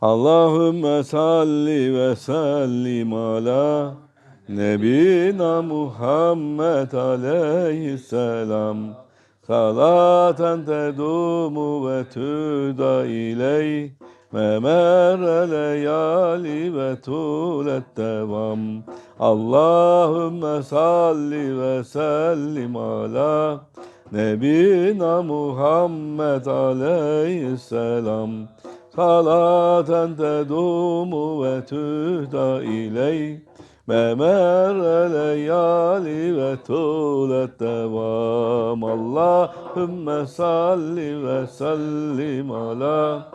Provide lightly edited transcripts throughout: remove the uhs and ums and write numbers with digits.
Allahümme salli ve sellim ala Nebina Muhammed aleyhisselam. Salaten tedumu ve tüda ileyh memer leyali ve tulet devam. Allahümme salli ve sellim ala Nebina Muhammed aleyhisselam. Salaten tedumu ve tühda ileyh memer leyali ve tulet devam. Allahümme salli ve sellim ala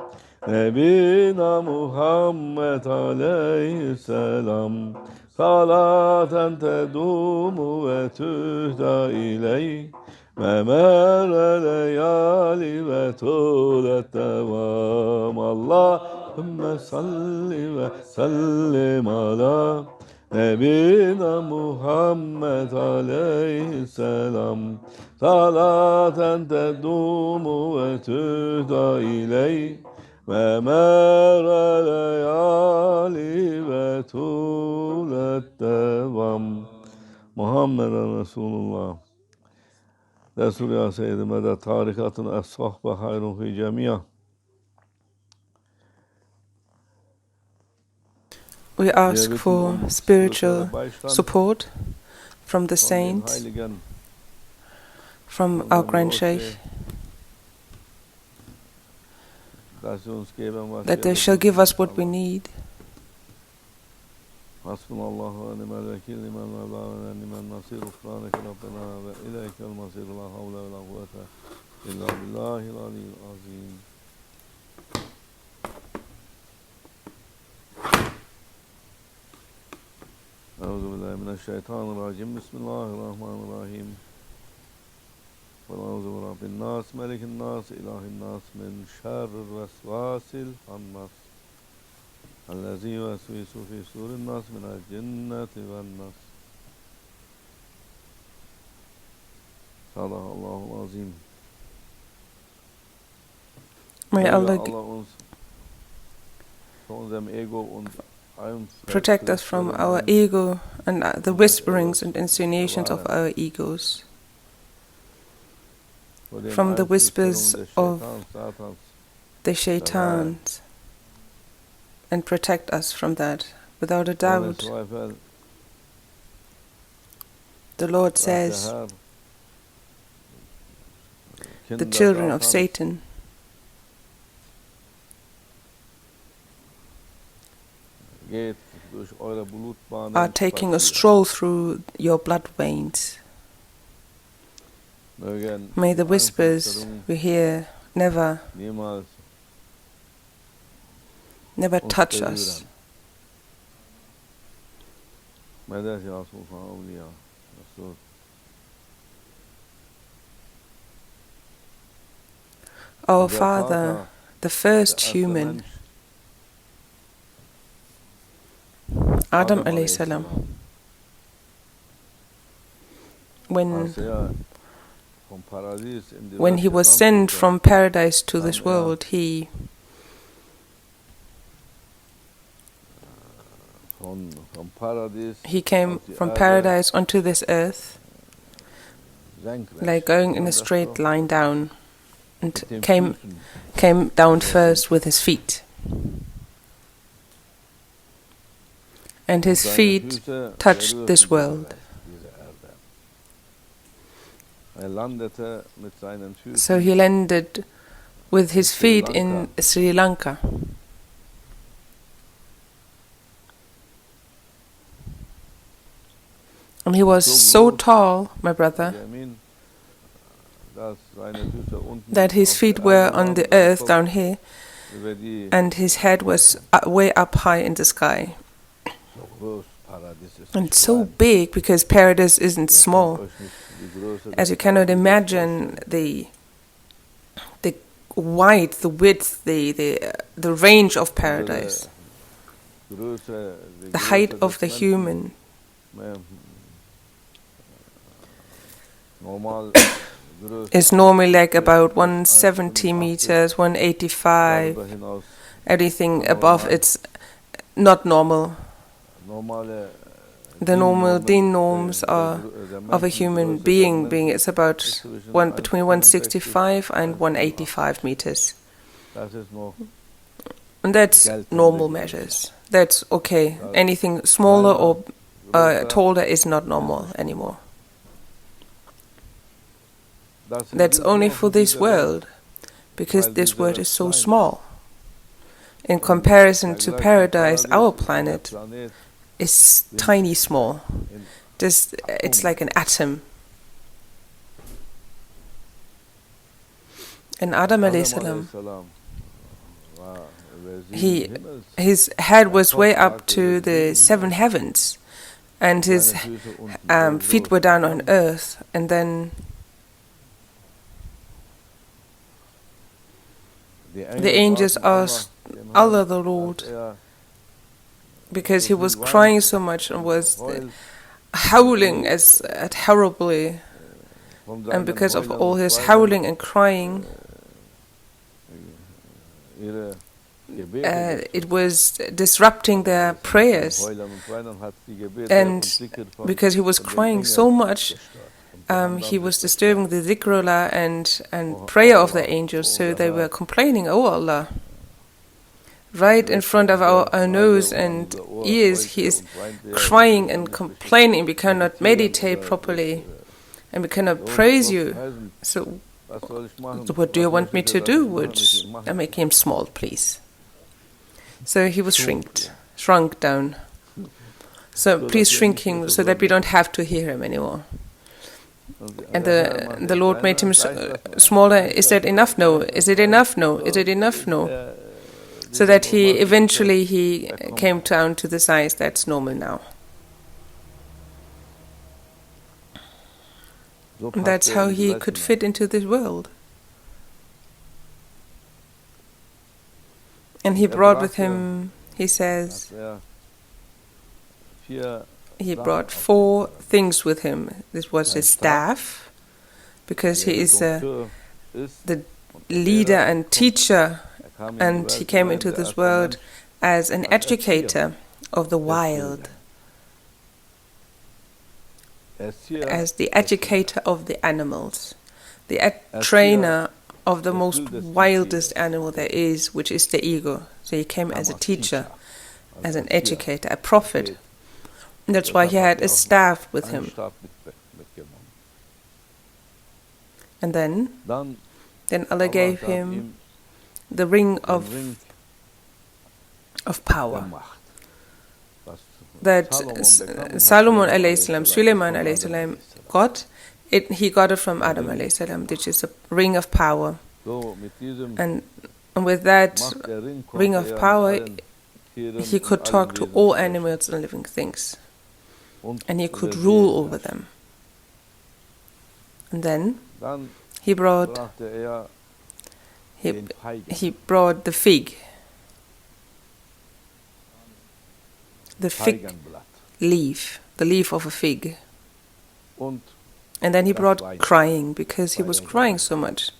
Nebina Muhammed aleyhisselam. Salaten tedumu ve tühda ileyh memer leyali ve tulet devam. Allahümme salli ve sellim ala Nebina Muhammed aleyhisselam. Salaten tedumu ve tühda ileyh memer leyali ve tulet devam. Muhammed Resulullah. Resul ya Seyyidi Medet tarikatın es-sahbe hayrun fi cemiyah. We ask for spiritual support from the saints, from our Grand Sheikh, that they shall give us what we need. Hasbunallahu ve ni'mel vekil, ni'mel mevla ve ni'mel nasir, ufraneke Rabbena ve ileykel masir, la havle ve la kuvvete illa billahil aliyyil azim. Euzubillahimineşşeytanirracim. Bismillahirrahmanirrahim. Ve euzu bi rabbin nas, melikin nas, ilahin nas, min şerril vesvasil hannas. Ellezî yuvesvisu fî sûrin nas minel cinneti ven nas. Sadakallahul azim. May Allah protect us from our ego and the whisperings and insinuations of our egos, from the whispers of the shaitans, and protect us from that. Without a doubt, the Lord says, the children of Satan are taking a stroll through your blood veins. May the whispers we hear never touch us. Our father, the first human, Adam alayhi salam, when he was sent from paradise to this world, he came from paradise onto this earth, like going in a straight line down, and came down first with his feet. And his feet touched this world. So he landed with his feet in Sri Lanka. And he was so tall, my brother, that his feet were on the earth down here, and his head was way up high in the sky. And so big, because paradise isn't small. As you cannot imagine the height, the width, the range of paradise. The height of the human is normally like about 170 meters, 185, Everything above it's not normal. The norms are of a human being it's about between 165 and 185 meters. And that's normal measures. That's okay. Anything smaller or taller is not normal anymore. That's only for this world, because this world is so small. In comparison to paradise, our planet is tiny small. It's like an atom. And Adam alayhi salam, his head was way up to the 7 heavens, and his feet were down on earth, and then the angels asked Allah the Lord, because he was crying so much and was howling terribly, and because of all his howling and crying, it was disrupting their prayers. And because he was crying so much, he was disturbing the dhikrullah and prayer of the angels, so they were complaining, "Oh Allah, right in front of our nose and ears, he is crying and complaining. We cannot meditate properly, and we cannot praise you. So what do you want me to do? Would make him small, please." So he was shrunk down. So please shrink him so that we don't have to hear him anymore. And the Lord made him smaller. Is that enough? No. Is it enough? No. Is it enough? No. So that he eventually came down to the size that's normal now. And that's how he could fit into this world. And he brought with him, he says, he brought 4 things with him. This was his staff, because he is the leader and teacher, and he came into this world as an educator of the wild, as the educator of the animals, the trainer of the most wildest animal there is, which is the ego. So he came as a teacher, as an educator, a prophet. And that's why he had a staff with him. And then Allah gave him the ring of power. That Solomon alayhi salam, Suleiman alayhi salam got. He got it from Adam alayhi salam, which is a ring of power. And with that ring of power, he could talk to all animals and living things. And he could rule over them. And then he brought the fig. The fig leaf, the leaf of a fig. And then he brought crying, because he was crying so much.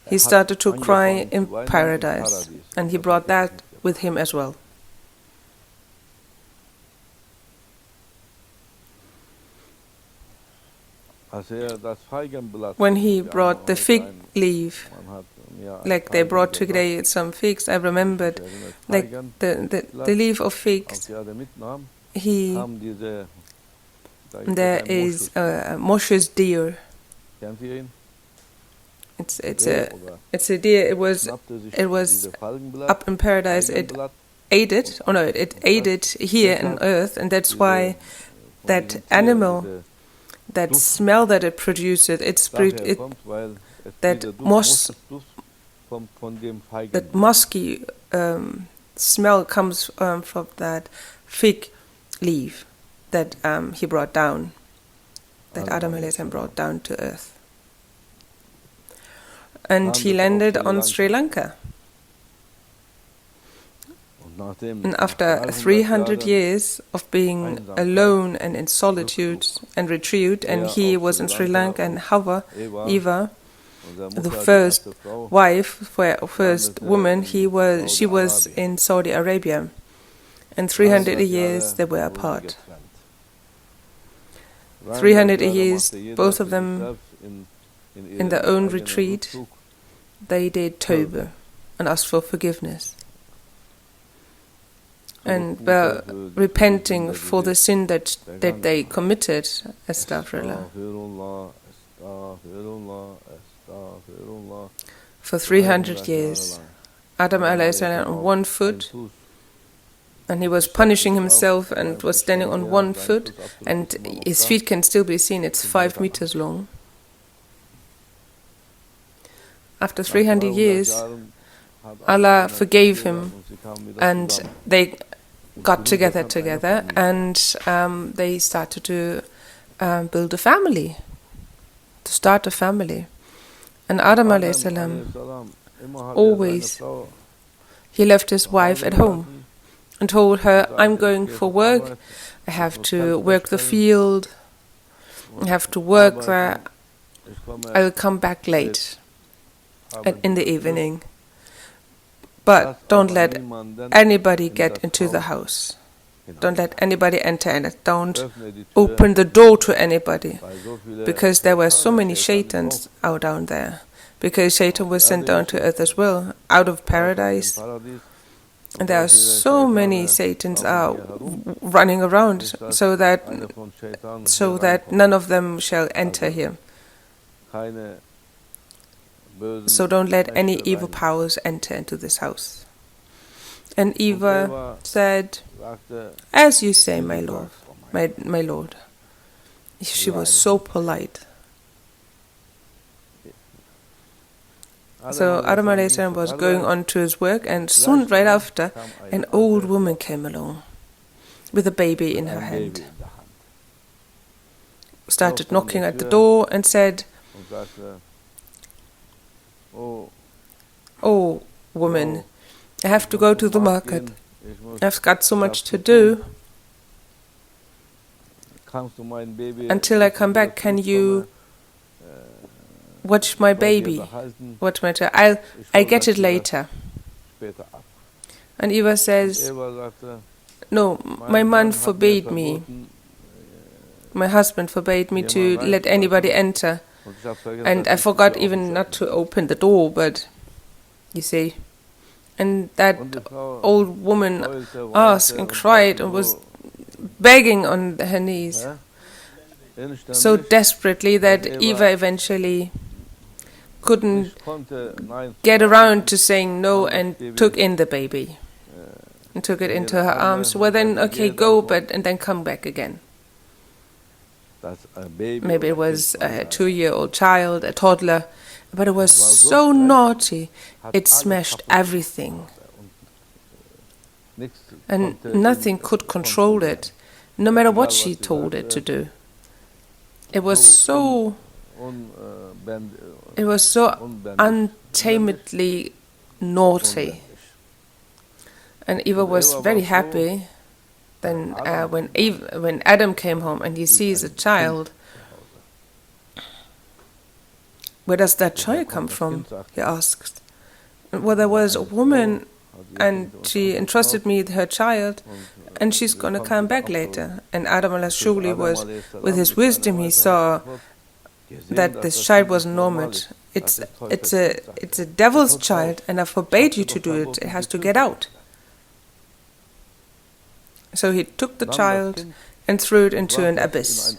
He started to cry in paradise, and he brought that with him as well. When he brought the fig leaf, like they brought today some figs, I remembered, like the leaf of figs, there is Moshe's deer. It's a deer. It was up in paradise. It ate it. Oh no! It ate it here on earth, and that's why that animal, that smell that it produces, that musky smell comes from that fig leaf that he brought down, that Adam alayhi salam brought down to earth. And he landed on Sri Lanka. And after 300 years of being alone and in solitude and retreat, and he was in Sri Lanka and Eva, the first wife, first woman, she was in Saudi Arabia, and 300 years they were apart. 300 years, both of them in their own retreat, they did Tawbah and asked for forgiveness, and were repenting for the sin that they committed. Astaghfirullah. For 300 years, Adam alayhi salam on one foot, and he was punishing himself and was standing on one foot, and his feet can still be seen. It's 5 meters long. After 300 years, Allah forgave him, and they got together, and they started to build a family, to start a family. And Adam alayhi salam always, he left his wife at home and told her, I'm going for work, I have to work the field, I have to work there, I will come back late in the evening. But don't let anybody get into the house. Don't let anybody enter, and don't open the door to anybody, because there were so many shaitans out down there. Because Shaitan was sent down to earth as well, out of paradise. And there are so many Satans running around, so that none of them shall enter here. So don't let any evil powers enter into this house. And Eva said, as you say, my Lord, my Lord. She was so polite. So Adam alayhi salam was going on to his work, and soon right after, an old woman came along with a baby in her hand. Started knocking at the door and said, oh, woman, I have to go to the market. I've got so much to do. Until I come back, can you watch my baby? Watch my child. I'll get it later. And Eva says, no, my man forbade me. My husband forbade me to let anybody enter. And I forgot even not to open the door, but you see. And that old woman asked and cried and was begging on her knees so desperately that Eva eventually couldn't get around to saying no and took in the baby and took it into her arms. Well then, okay, go, and then come back again. Maybe it was a 2-year-old child, a toddler, but it was so naughty, it smashed everything. And nothing could control it, no matter what she told it to do. It was so untamedly naughty. And Eva was very happy. Then when Adam came home and he sees a child, where does that child come from? He asked. Well, there was a woman, and she entrusted me with her child, and she's going to come back later. And Adam surely was, with his wisdom, he saw that this child was normal. It's a devil's child, and I forbade you to do it. It has to get out. So he took the child and threw it into an abyss,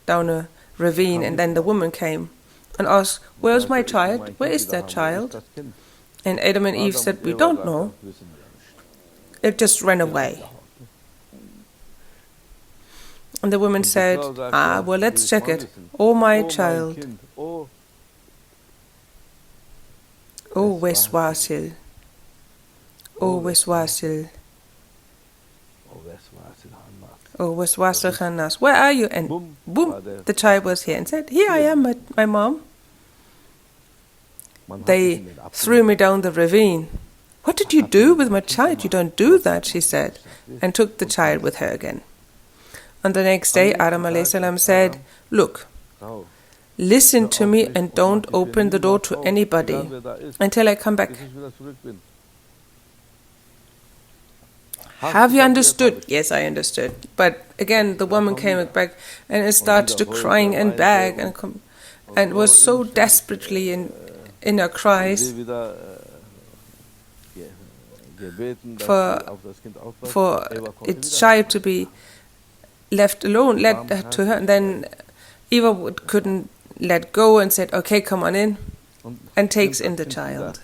down a ravine, and then the woman came and asked, where's my child? Where is that child? And Adam and Eve said, we don't know. It just ran away. And the woman said, well, let's check it. Oh, my child. Oh, Weswasil. Oh, Weswasil. Oh, Weswasil Khannas. Where are you? And boom, the child was here and said, here I am, my mom. They threw me down the ravine. What did you do with my child? You don't do that, she said, and took the child with her again. On the next day, Adam alayhi salam said, look, listen to me and don't open the door to anybody until I come back. Have you understood? Yes, I understood. But again, the woman came back and started to crying and beg and was so desperately in her cries for its child to be left alone, led to her. And then Eva couldn't let go and said, okay, come on in, and takes in the child.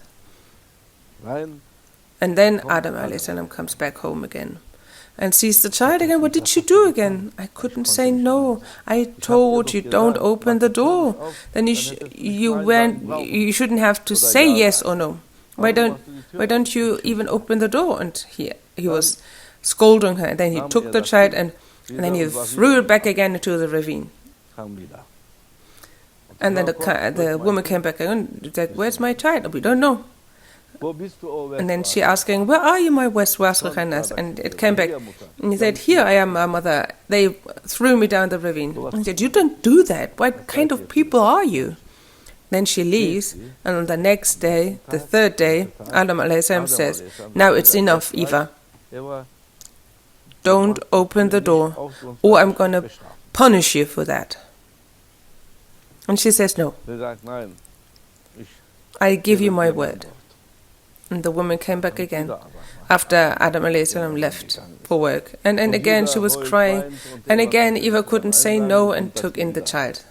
And then Adam a.s. comes back home again and sees the child again. What did she do again? I couldn't say no. I told you, don't open the door. Then you shouldn't have to say yes or no. Why don't you even open the door? And he was scolding her. And then he took the child and then he threw it back again into the ravine. And then the woman came back and said, where's my child? We don't know. And then she asking, where are you, my Westwaschrenas? And it came back. And he said, here I am, my mother. They threw me down the ravine. And he said, you don't do that. What kind of people are you? Then she leaves. And on the next day, the third day, Adam a.s. says, now it's enough, Eva. Don't open the door, or I'm going to punish you for that. And she says, no. I give you my word. And the woman came back again after Adam a.s. left for work. And again she was crying. And again Eva couldn't say no and took in the child.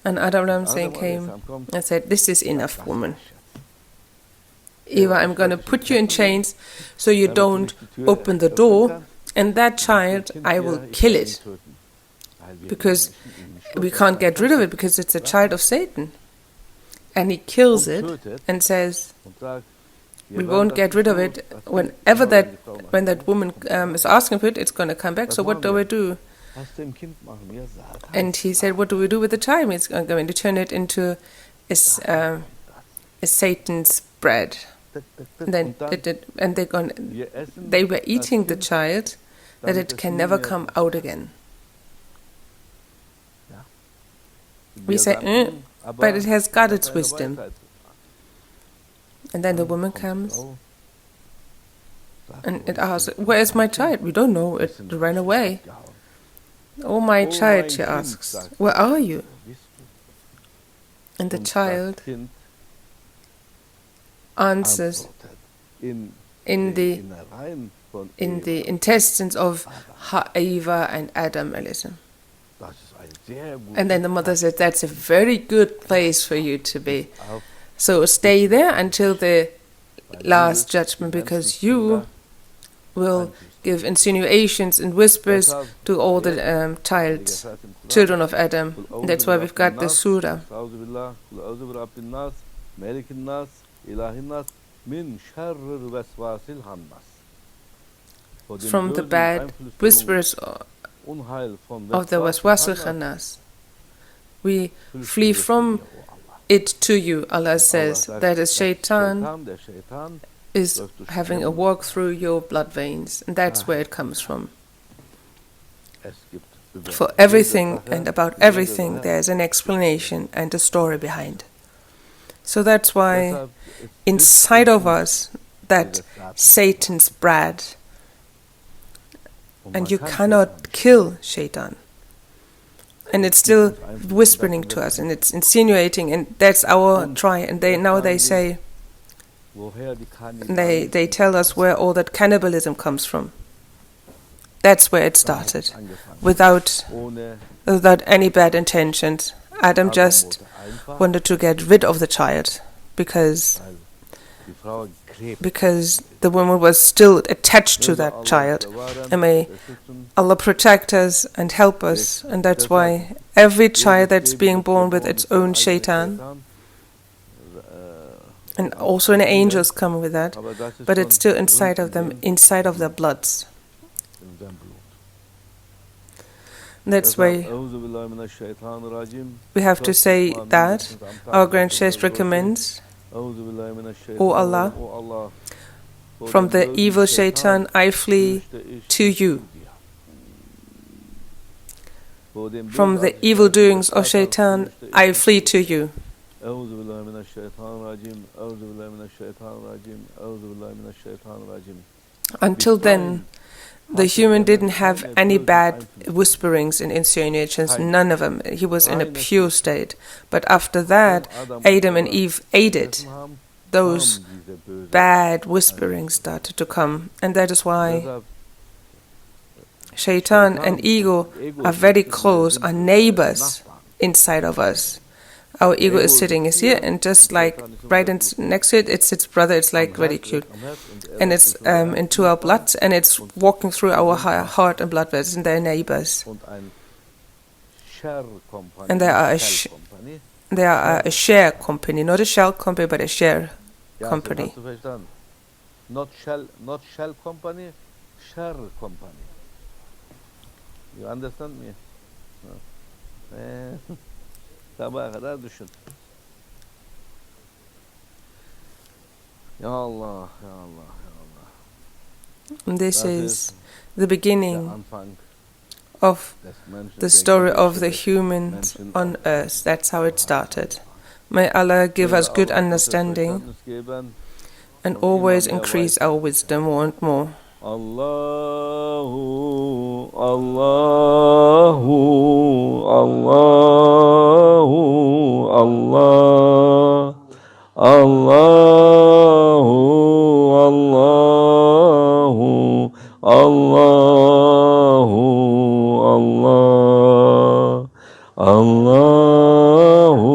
And Adam a.s. came and said, this is enough, woman. Eva, I'm going to put you in chains so you don't open the door. And that child, I will kill it. Because we can't get rid of it because it's a child of Satan. And he kills it and says, we won't get rid of it. When that woman is asking for it, it's going to come back. So what do we do? And he said, what do we do with the child? It's going to turn it into a Satan's bread. And then they were eating the child that it can never come out again. We say, but it has got its wisdom. And then the woman comes and it asks, where is my child? We don't know, it ran away. Oh, my child, she asks, where are you? And the child answers in the intestines of Eva and Adam a.s. And then the mother said, that's a very good place for you to be. So stay there until the last judgment, because you will give insinuations and whispers to all the children of Adam. That's why we've got the surah. From the bad whispers of the Waswasil-Khannas. We flee from it to you, Allah says. That is, Shaitan is having a walk through your blood veins, and that's where it comes from. For everything and about everything there is an explanation and a story behind. So that's why inside of us that Satan's bread, and you cannot kill Shaitan. And it's still whispering to us, and it's insinuating, and that's our try. And they say, they tell us where all that cannibalism comes from. That's where it started, without any bad intentions. Adam just wanted to get rid of the child because the woman was still attached to that child. And may Allah protect us and help us. And that's why every child that's being born with its own shaitan, and also an angels come with that, but it's still inside of them, inside of their bloods. That's why we have to say that our Grand Sheikh recommends, O Allah, from the evil shaitan I flee to you. From the evil doings of Shaitan, I flee to you. Until then, the human didn't have any bad whisperings and insinuations, none of them. He was in a pure state. But after that, Adam and Eve aided. Those bad whisperings started to come. And that is why Shaitan and ego are very close, are neighbors inside of us. Our ego is sitting here, and just like right next to it, it's its brother. It's like very cute, and it's into our blood, and it's walking through our heart and blood vessels, and they're neighbors. And they are a share company, not a shell company, but a share company. Not shell company, share company. You understand me? Sabaha kadar düşün. Ya Allah, ya Allah, ya Allah. This is the beginning of the story of the humans on earth. That's how it started. May Allah give us good understanding and always increase our wisdom more and more. Allahu, Allahu, Allahu, Allah, Allahu, Allahu, Allahu, Allah, Allahu,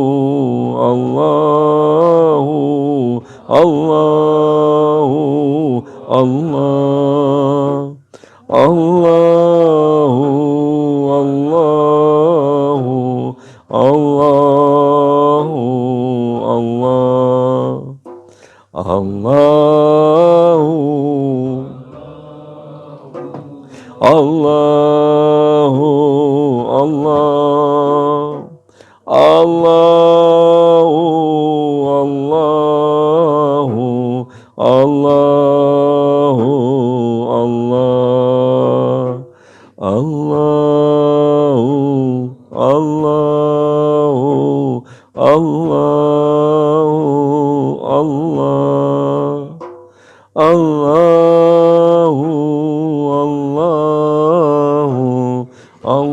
Allahu, Allahu, Allah. Allahu, Allahu, Allahu, Allah, Allahu, Allahu, Allah, Allahu, Allahu, Allahu, Allahu, Allahu, Allahu, Allah, Allahu, Allahu, Allahu, Allah.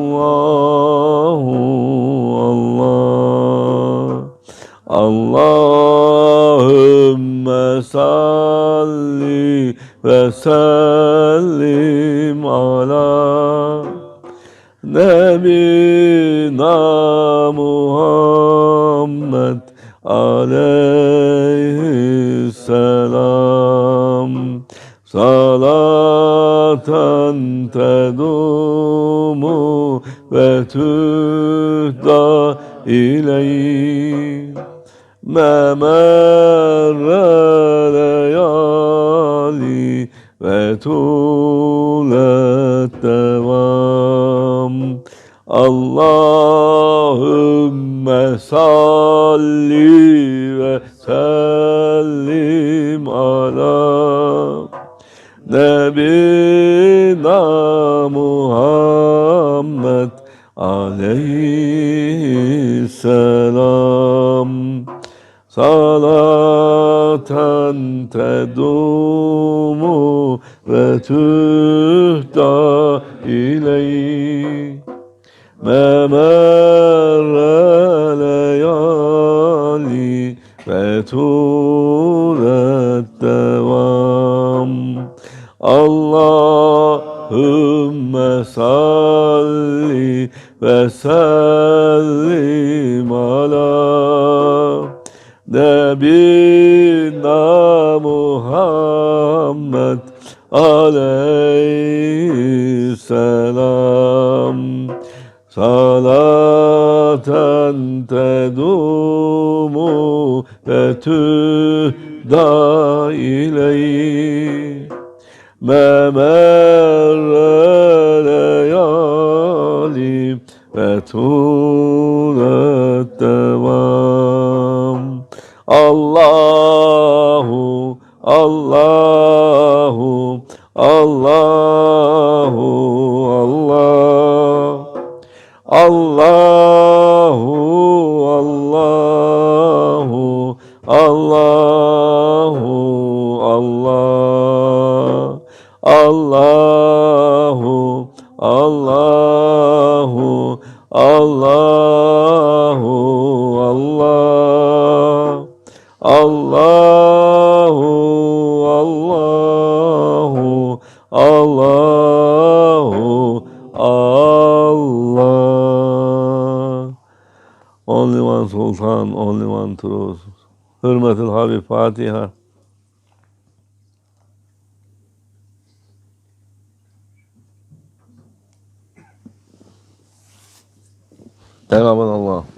Allahümme salli ve sellim ala Nebina Muhammed aleyhisselam. Salaten tedumu ve tühda ileyh memerre leyali ve tulet devam. Allahümme salli ve sellim ala Nebina Muhammed aleyhisselam. Salaten tedumu ve tühda ileyh memerre leyali ve turet devam. Allahümme salli ve sellim ala Nebina Muhammed aleyhisselam. Salaten tedumu ve tühda ileyh memerre leyali ve tulet devam. Allahu, Allahu, Allahu, Allah, Allahu, Allahu, Allahu, Allah, Allahu, Allahu, Allahu, Allah, Allahu, Allahu, Allahu, Allah. Only one Sultan, only one truth. Hürmetul Habib Fatiha. Devamın Allah.